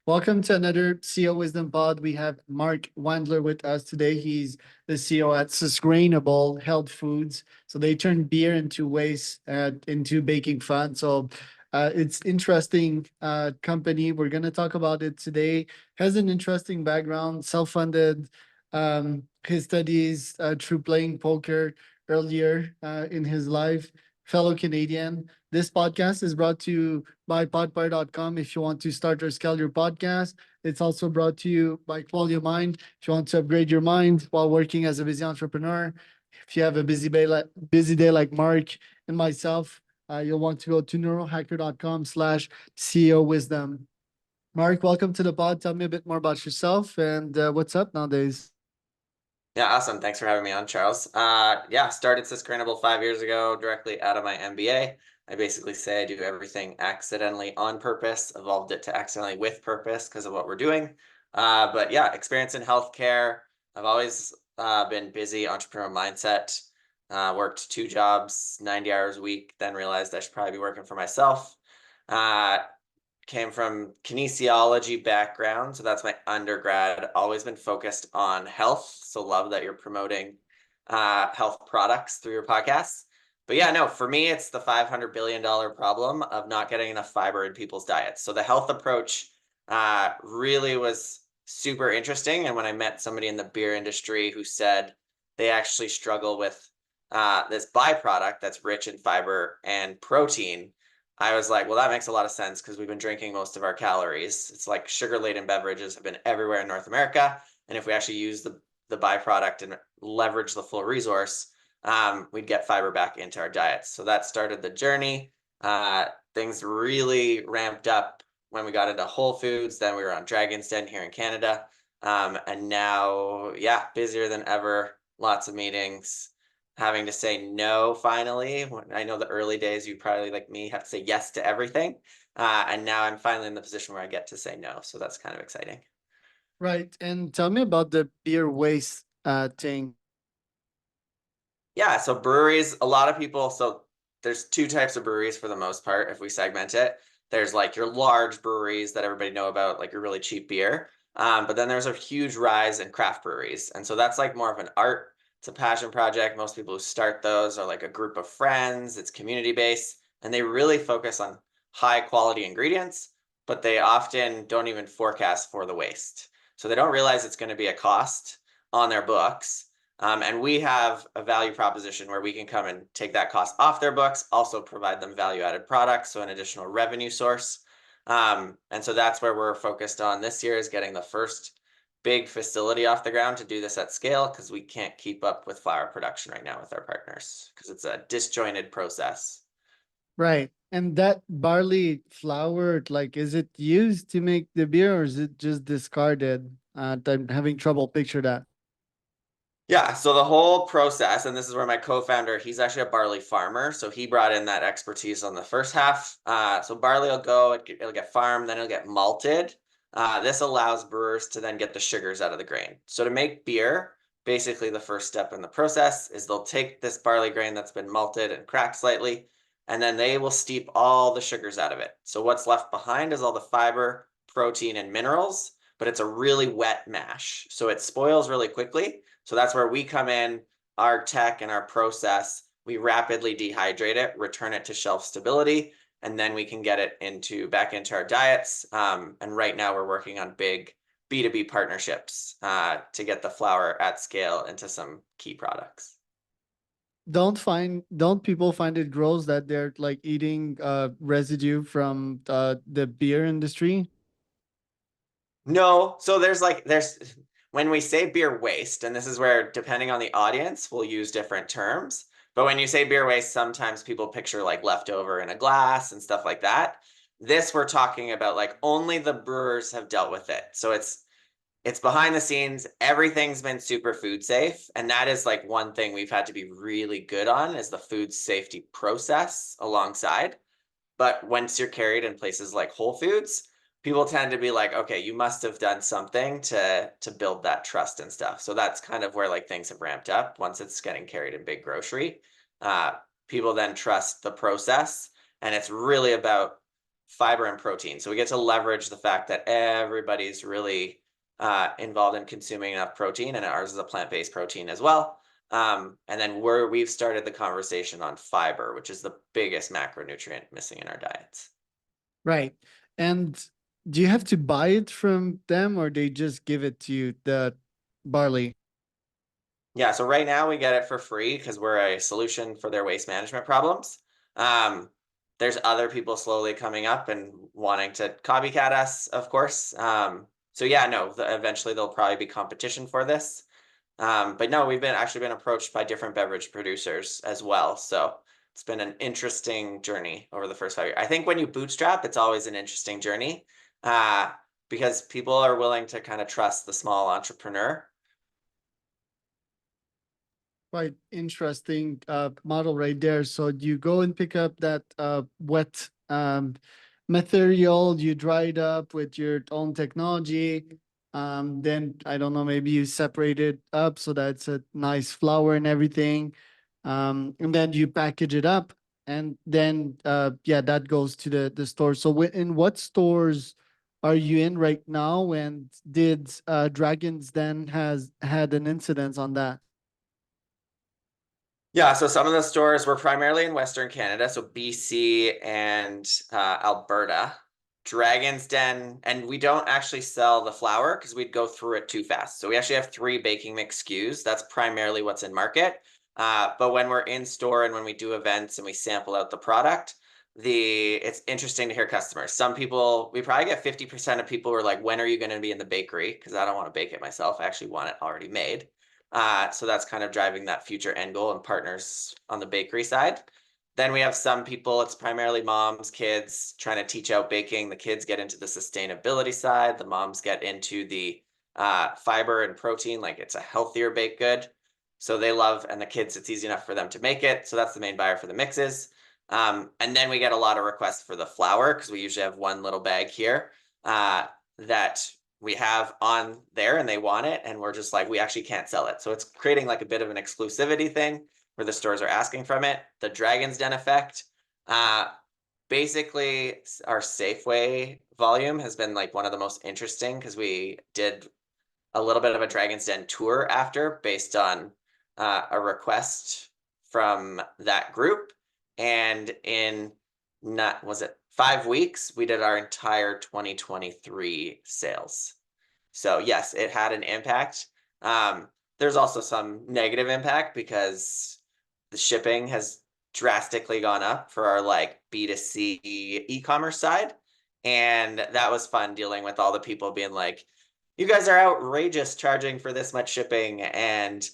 Welcome to another CEO Wisdom Pod. We have Marc Wandler with us today. He's the CEO at Susgrainable Health Foods. So they turn beer into waste, into baking fun. It's interesting company. We're going to talk about it today. Has an interesting background, self-funded. His studies through playing poker earlier in his life. Fellow Canadian. This podcast is brought to you by podpar.com if you want to start or scale your podcast. It's also brought to you by Quality of Mind if you want to upgrade your mind while working as a busy entrepreneur. If you have a busy day like Marc and myself, you'll want to go to neurohacker.com/CEO wisdom. Marc, welcome to the pod. Tell me a bit more about yourself and what's up nowadays. Yeah, awesome. Thanks for having me on, Charles. Started Susgrainable 5 years ago, directly out of my MBA. I basically say I do everything accidentally on purpose, evolved it to accidentally with purpose because of what we're doing. Experience in healthcare. I've always been busy, entrepreneurial mindset. Worked 2 jobs, 90 hours a week, then realized I should probably be working for myself. Came from kinesiology background, so that's my undergrad. Always been focused on health, so love that you're promoting health products through your podcasts. But yeah, no, for me, it's the $500 billion problem of not getting enough fiber in people's diets. So the health approach really was super interesting. And when I met somebody in the beer industry who said they actually struggle with this byproduct that's rich in fiber and protein, I was like, well, that makes a lot of sense because we've been drinking most of our calories. It's like sugar-laden beverages have been everywhere in North America. And if we actually use the byproduct and leverage the full resource, we'd get fiber back into our diets. So that started the journey. Things really ramped up when we got into Whole Foods. Then we were on Dragon's Den here in Canada. And now, yeah, busier than ever, lots of meetings. Having to say no finally. I know the early days you probably, like me, have to say yes to everything. And now I'm finally in the position where I get to say no. So that's kind of exciting. Right. And tell me about the beer waste thing. Yeah, so breweries, a lot of people, so there's two types of breweries for the most part, if we segment it. There's like your large breweries that everybody know about, like your really cheap beer. But then there's a huge rise in craft breweries. And so that's like more of an art. It's a passion project. Most people who start those are like a group of friends. It's community-based, and they really focus on high quality ingredients, but they often don't even forecast for the waste. So they don't realize it's going to be a cost on their books. And we have a value proposition where we can come and take that cost off their books, also provide them value-added products, so an additional revenue source. And so that's where we're focused on this year, is getting the first big facility off the ground to do this at scale, because we can't keep up with flower production right now with our partners, because it's a disjointed process. Right. And that barley flour, like, is it used to make the beer or is it just discarded? I'm having trouble picture that. Yeah, so the whole process, and this is where my co-founder, he's actually a barley farmer, so he brought in that expertise on the first half. So barley will go, it'll get farmed, then it'll get malted. This allows brewers to then get the sugars out of the grain. So to make beer, basically the first step in the process is they'll take this barley grain that's been malted and cracked slightly, and then they will steep all the sugars out of it. So what's left behind is all the fiber, protein, and minerals, but it's a really wet mash. So it spoils really quickly. So that's where we come in, our tech and our process. We rapidly dehydrate it, return it to shelf stability, and then we can get it back into our diets. And right now we're working on big B2B partnerships to get the flour at scale into some key products. Don't people find it gross that they're like eating residue from the beer industry? No, so there's when we say beer waste, and this is where, depending on the audience, we'll use different terms. But when you say beer waste, sometimes people picture like leftover in a glass and stuff like that. This, we're talking about like only the brewers have dealt with it. So it's behind the scenes. Everything's been super food safe. And that is like one thing we've had to be really good on, is the food safety process alongside. But once you're carried in places like Whole Foods, people tend to be like, okay, you must have done something to build that trust and stuff. So that's kind of where like things have ramped up. Once it's getting carried in big grocery, people then trust the process. And it's really about fiber and protein. So we get to leverage the fact that everybody's really involved in consuming enough protein, and ours is a plant-based protein as well. And then we've started the conversation on fiber, which is the biggest macronutrient missing in our diets. Right. And do you have to buy it from them, or they just give it to you, the barley? Yeah, so right now we get it for free because we're a solution for their waste management problems. Um, there's other people slowly coming up and wanting to copycat us, of course. So yeah, no, eventually there'll probably be competition for this. But no, we've actually been approached by different beverage producers as well. So it's been an interesting journey over the first 5 years. I think when you bootstrap, it's always an interesting journey uh, because people are willing to kind of trust the small entrepreneur. Quite interesting model right there. So you go and pick up that wet material, you dry it up with your own technology. Then I don't know, maybe you separate it up so that's a nice flour and everything. And then you package it up, and then yeah, that goes to the store. So in what stores are you in right now? And did Dragons Den has had an incidence on that? Yeah, so some of the stores were primarily in Western Canada, so BC and Alberta. Dragon's Den, and we don't actually sell the flour because we'd go through it too fast. So we actually have 3 baking mix SKUs. That's primarily what's in market. But when we're in store and when we do events and we sample out the product, it's interesting to hear customers. Some people, we probably get 50% of people who are like, when are you going to be in the bakery? Because I don't want to bake it myself. I actually want it already made. So that's kind of driving that future end goal and partners on the bakery side. Then we have some people, it's primarily moms, kids trying to teach out baking. The kids get into the sustainability side. The moms get into the fiber and protein, like it's a healthier baked good. So they love, and the kids, it's easy enough for them to make it. So that's the main buyer for the mixes. And then we get a lot of requests for the flour because we usually have one little bag here that we have on there and they want it, and we're just like, we actually can't sell it. So it's creating like a bit of an exclusivity thing where the stores are asking from it. The Dragon's Den effect, basically our Safeway volume has been like one of the most interesting because we did a little bit of a Dragon's Den tour after based on a request from that group. And in was it 5 weeks, we did our entire 2023 sales. So yes, it had an impact. There's also some negative impact because the shipping has drastically gone up for our like B2C e-commerce side. And that was fun dealing with all the people being like, you guys are outrageous charging for this much shipping, and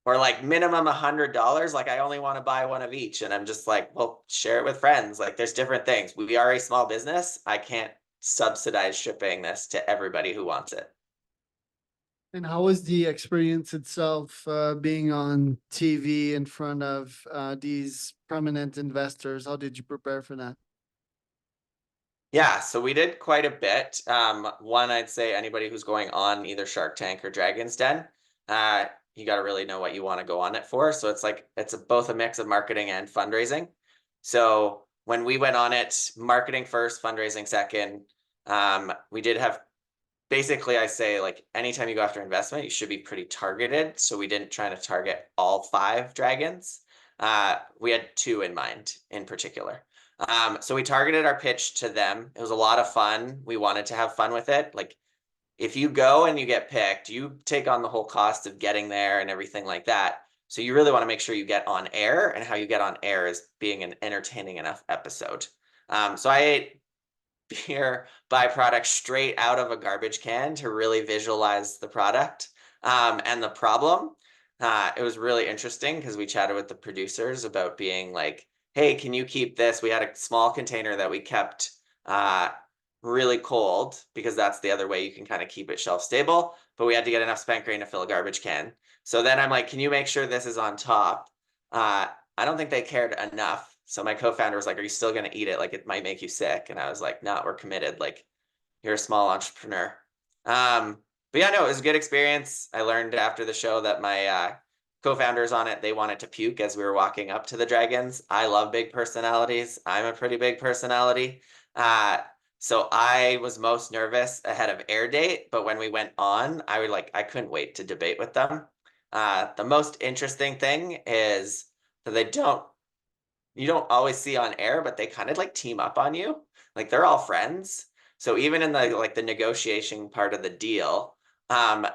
or like minimum $100. Like I only want to buy one of each. And I'm just like, well, share it with friends. Like there's different things. We are a small business. I can't subsidize shipping this to everybody who wants it. And how was the experience itself, being on TV in front of these prominent investors? How did you prepare for that? Yeah, so we did quite a bit. One, I'd say anybody who's going on either Shark Tank or Dragon's Den, you got to really know what you want to go on it for. So it's like both a mix of marketing and fundraising. So when we went on it, marketing first, fundraising second. We did have basically, I say like anytime you go after investment, you should be pretty targeted. So we didn't try to target all 5 dragons. We had 2 in mind in particular. So we targeted our pitch to them. It was a lot of fun. We wanted to have fun with it. Like if you go and you get picked, you take on the whole cost of getting there and everything like that. So you really want to make sure you get on air, and how you get on air is being an entertaining enough episode. So I ate beer byproduct straight out of a garbage can to really visualize the product and the problem. It was really interesting because we chatted with the producers about being like, hey, can you keep this? We had a small container that we kept really cold because that's the other way you can kind of keep it shelf stable. But we had to get enough spent grain to fill a garbage can. So then I'm like, can you make sure this is on top? I don't think they cared enough. So my co-founder was like, are you still going to eat it? Like it might make you sick. And I was like, no, we're committed. Like you're a small entrepreneur. But yeah, no, it was a good experience. I learned after the show that my co-founders on it, they wanted to puke as we were walking up to the dragons. I love big personalities. I'm a pretty big personality. So I was most nervous ahead of air date, but when we went on, I couldn't wait to debate with them. The most interesting thing is that you don't always see on air, but they kind of like team up on you. Like they're all friends. So even in the negotiation part of the deal,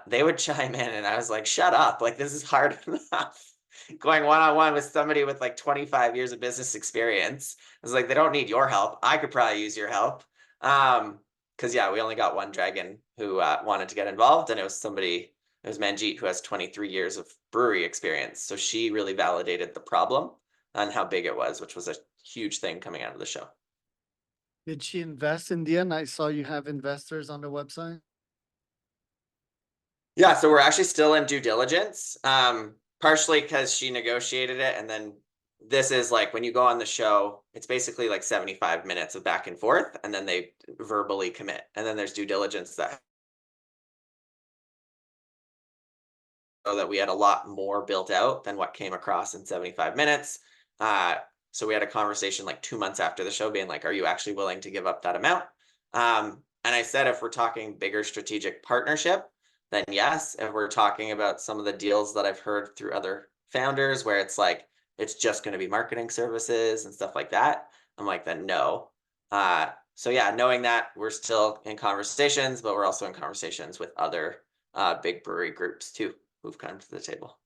they would chime in and I was like, shut up. Like this is hard enough. Going one-on-one with somebody with like 25 years of business experience. I was like, they don't need your help. I could probably use your help. Because yeah, we only got one dragon who wanted to get involved, and it was Manjeet, who has 23 years of brewery experience. So she really validated the problem and how big it was, which was a huge thing coming out of the show. Did she invest in the end? I saw you have investors on the website. Yeah, so we're actually still in due diligence, partially because she negotiated it, and then this is like when you go on the show, it's basically like 75 minutes of back and forth, and then they verbally commit, and then there's due diligence that we had a lot more built out than what came across in 75 minutes. So we had a conversation like 2 months after the show being like, are you actually willing to give up that amount? And I said, if we're talking bigger strategic partnership, then yes. If we're talking about some of the deals that I've heard through other founders where it's like, it's just going to be marketing services and stuff like that, I'm like, then no. So yeah, knowing that we're still in conversations, but we're also in conversations with other big brewery groups too, who've come to the table.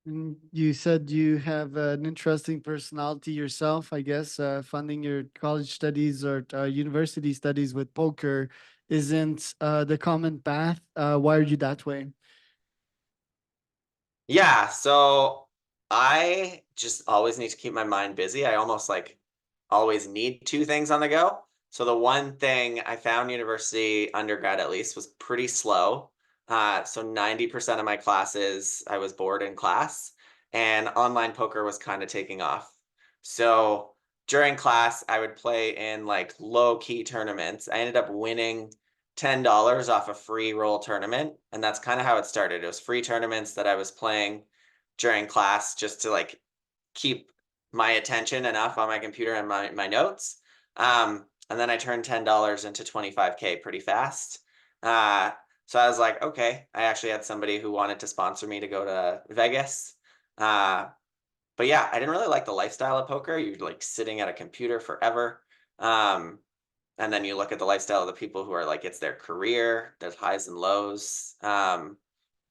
And you said you have an interesting personality yourself, I guess. Funding your college studies or university studies with poker isn't the common path. Why are you that way? Yeah, so I just always need to keep my mind busy. I almost like always need two things on the go. So the one thing I found university undergrad at least was pretty slow. So 90% of my classes I was bored in class, and online poker was kind of taking off. So during class, I would play in like low key tournaments. I ended up winning $10 off a free roll tournament. And that's kind of how it started. It was free tournaments that I was playing during class just to like keep my attention enough on my computer and my notes. And then I turned $10 into 25K pretty fast. So I was like, okay, I actually had somebody who wanted to sponsor me to go to Vegas. But yeah, I didn't really like the lifestyle of poker. You're like sitting at a computer forever. Um, and then you look at the lifestyle of the people who are like, it's their career, there's highs and lows.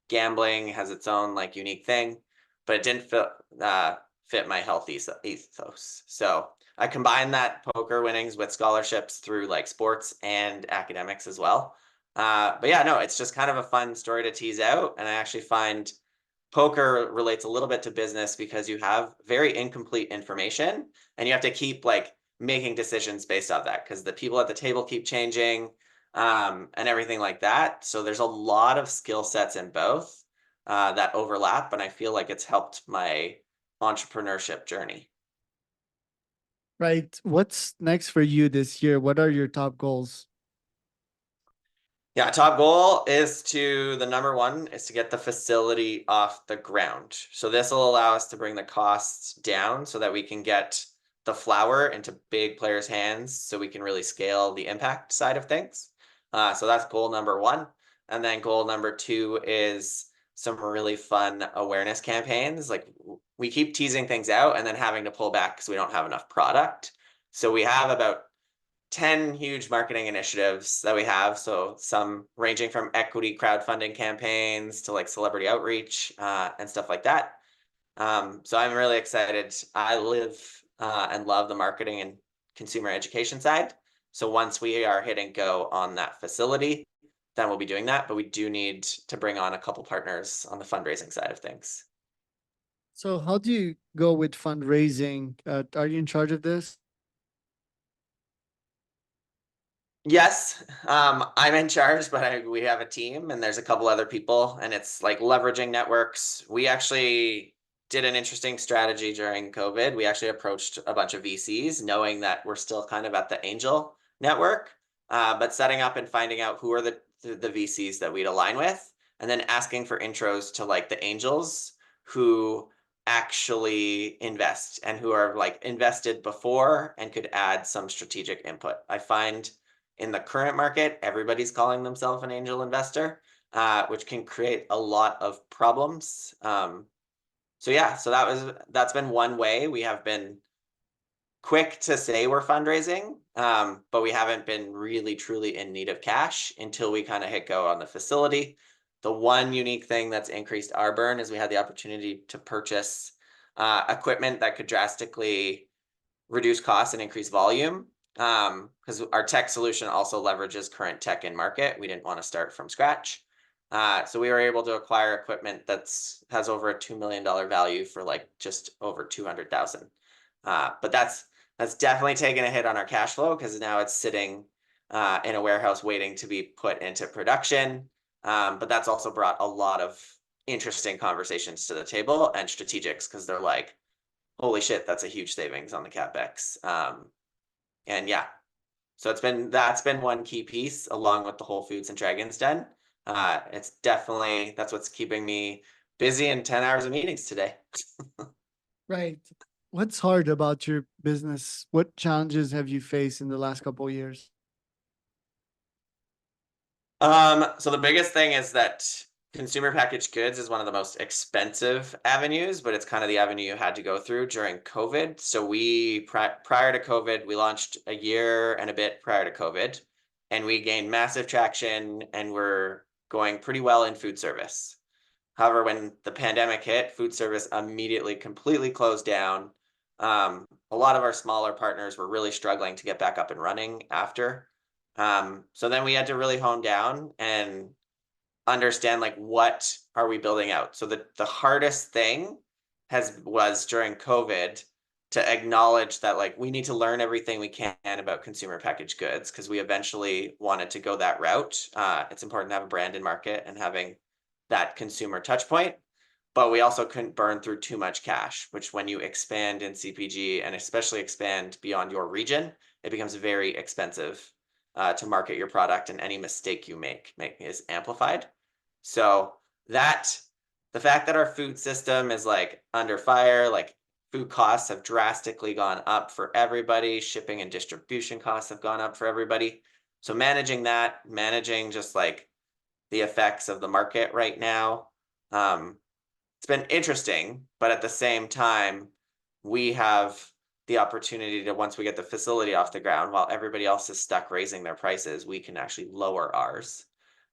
Gambling has its own like unique thing, but it didn't fit my health ethos. So I combined that poker winnings with scholarships through like sports and academics as well. But yeah, no, it's just kind of a fun story to tease out. And I actually find poker relates a little bit to business because you have very incomplete information and you have to keep like making decisions based off that because the people at the table keep changing, and everything like that. So there's a lot of skill sets in both that overlap, and I feel like it's helped my entrepreneurship journey. Right. What's next for you this year? What are your top goals? Yeah, top goal is the number one is to get the facility off the ground. So this will allow us to bring the costs down so that we can get the flower into big players' hands so we can really scale the impact side of things. So that's goal number one. And then goal number two is some really fun awareness campaigns. Like we keep teasing things out and then having to pull back because we don't have enough product. So we have about 10 huge marketing initiatives that we have. So some ranging from equity crowdfunding campaigns to like celebrity outreach and stuff like that. So I'm really excited. I live and love the marketing and consumer education side. So once we are hitting go on that facility, then we'll be doing that. But we do need to bring on a couple partners on the fundraising side of things. So, how do you go with fundraising? Are you in charge of this? Yes, I'm in charge, but we have a team and there's a couple other people, and it's like leveraging networks. We actually did an interesting strategy during COVID. We actually approached a bunch of VCs, knowing that we're still kind of at the angel network, but setting up and finding out who are the VCs that we'd align with, and then asking for intros to like the angels who actually invest and who are like invested before and could add some strategic input. I find in the current market, everybody's calling themselves an angel investor, which can create a lot of problems. So yeah, so that's been one way. We have been quick to say we're fundraising, but we haven't been really truly in need of cash until we kind of hit go on the facility. The one unique thing that's increased our burn is we had the opportunity to purchase equipment that could drastically reduce costs and increase volume. Because our tech solution also leverages current tech in market. We didn't want to start from scratch. So we were able to acquire equipment has over a $2 million value for like just over 200,000. But that's definitely taken a hit on our cash flow because now it's sitting in a warehouse waiting to be put into production. But that's also brought a lot of interesting conversations to the table and strategics because they're like, holy shit, that's a huge savings on the CapEx. And yeah, so that's been one key piece along with the Whole Foods and Dragon's Den. It's definitely, that's what's keeping me busy in 10 hours of meetings today. Right. What's hard about your business? What challenges have you faced in the last couple of years? So the biggest thing is that consumer packaged goods is one of the most expensive avenues, but it's kind of the avenue you had to go through during COVID. So prior to COVID, we launched a year and a bit prior to COVID, and we gained massive traction and we're going pretty well in food service. However, when the pandemic hit, food service immediately completely closed down. A lot of our smaller partners were really struggling to get back up and running after. So then we had to really hone down and understand like what are we building out. So the hardest thing was during COVID to acknowledge that like we need to learn everything we can about consumer packaged goods because we eventually wanted to go that route. It's important to have a brand in market and having that consumer touch point. But we also couldn't burn through too much cash, which when you expand in CPG and especially expand beyond your region, it becomes very expensive to market your product, and any mistake you make is amplified. So the fact that our food system is like under fire, like food costs have drastically gone up for everybody, shipping and distribution costs have gone up for everybody. So managing just like the effects of the market right now, it's been interesting, but at the same time, we have the opportunity to, once we get the facility off the ground, while everybody else is stuck raising their prices, we can actually lower ours.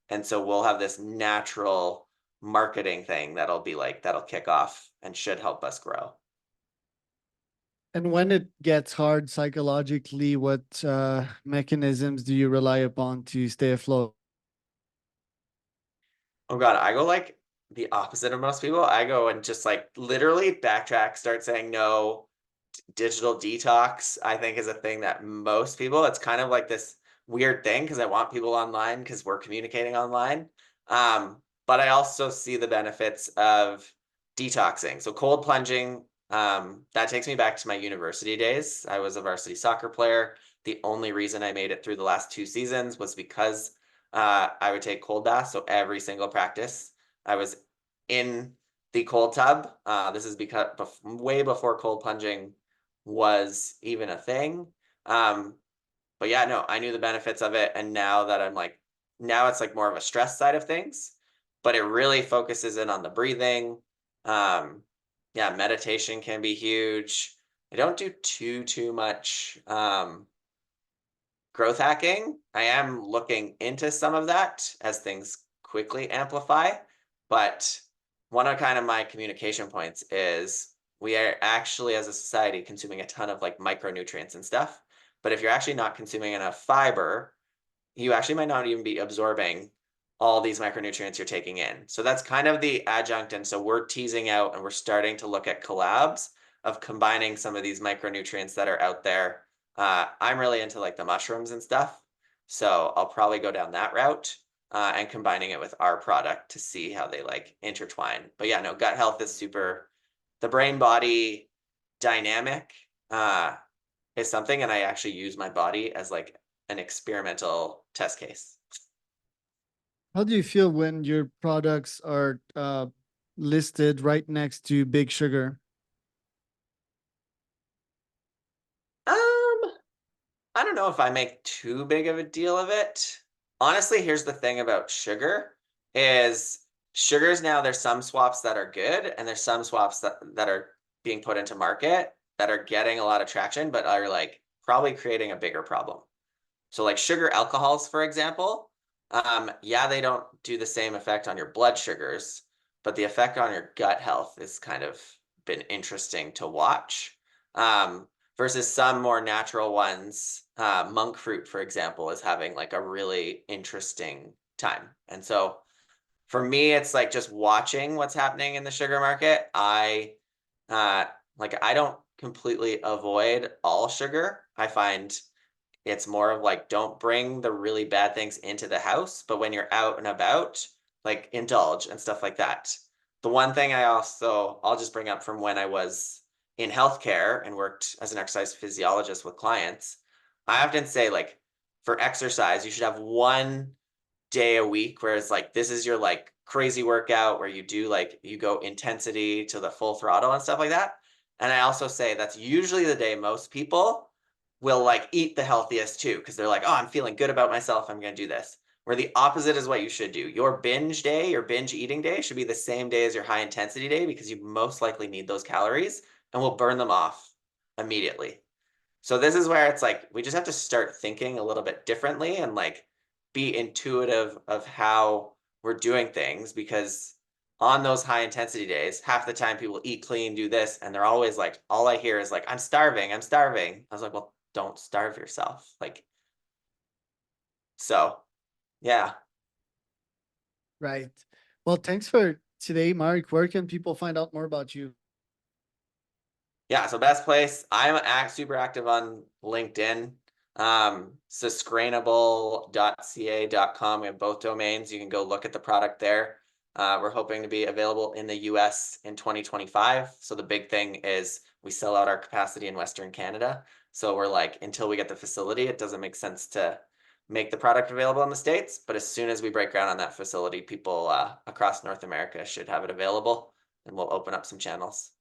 And so we'll have this natural marketing thing that'll kick off and should help us grow. And when it gets hard psychologically, what mechanisms do you rely upon to stay afloat? Oh God, I go like the opposite of most people. I go and just like literally backtrack, start saying no. Digital detox, I think, is a thing that most people, it's kind of like this weird thing because I want people online because we're communicating online. But I also see the benefits of detoxing. So cold plunging, that takes me back to my university days. I was a varsity soccer player. The only reason I made it through the last 2 seasons was because I would take cold baths. So every single practice, I was in the cold tub. This is because way before cold plunging was even a thing. But yeah, no, I knew the benefits of it. And now that now it's like more of a stress side of things, but it really focuses in on the breathing. Yeah, meditation can be huge. I don't do too much growth hacking. I am looking into some of that as things quickly amplify, but one of kind of my communication points is we are actually as a society consuming a ton of like micronutrients and stuff. But if you're actually not consuming enough fiber, you actually might not even be absorbing all these micronutrients you're taking in. So that's kind of the adjunct. And so we're teasing out and we're starting to look at collabs of combining some of these micronutrients that are out there. I'm really into like the mushrooms and stuff. So I'll probably go down that route and combining it with our product to see how they like intertwine. But yeah, no, gut health is the brain body dynamic is something, and I actually use my body as like an experimental test case. How do you feel when your products are listed right next to Big Sugar? Um, I don't know if I make too big of a deal of it. Honestly, here's the thing about sugar is sugars now there's some swaps that are good and there's some swaps that are being put into market that are getting a lot of traction, but are like probably creating a bigger problem. So like sugar alcohols, for example, yeah, they don't do the same effect on your blood sugars, but the effect on your gut health is kind of been interesting to watch. Um, versus some more natural ones, monk fruit, for example, is having like a really interesting time. And so for me, it's like just watching what's happening in the sugar market. Uh, I don't completely avoid all sugar. I find it's more of like, don't bring the really bad things into the house, but when you're out and about, like indulge and stuff like that. The one thing I'll just bring up from when I was in healthcare and worked as an exercise physiologist with clients, I often say like for exercise, you should have 1 day a week where it's like this is your like crazy workout where you do like you go intensity to the full throttle and stuff like that. And I also say that's usually the day most people will like eat the healthiest too because they're like, oh, I'm feeling good about myself, I'm going to do this. Where the opposite is what you should do. Your binge day, your binge eating day should be the same day as your high intensity day because you most likely need those calories and will burn them off immediately. So this is where it's like we just have to start thinking a little bit differently and like be intuitive of how we're doing things because on those high intensity days, half the time people eat clean, do this, and they're always like, all I hear is like, I'm starving, I'm starving. I was like, well, don't starve yourself. Like, so yeah. Right. Well, thanks for today, Mark. Where can people find out more about you? Yeah, so best place. Super active on LinkedIn. Susgrainable.ca.com. We have both domains. You can go look at the product there. We're hoping to be available in the US in 2025. So the big thing is we sell out our capacity in Western Canada. So we're like, until we get the facility, it doesn't make sense to make the product available in the States. But as soon as we break ground on that facility, people across North America should have it available and we'll open up some channels.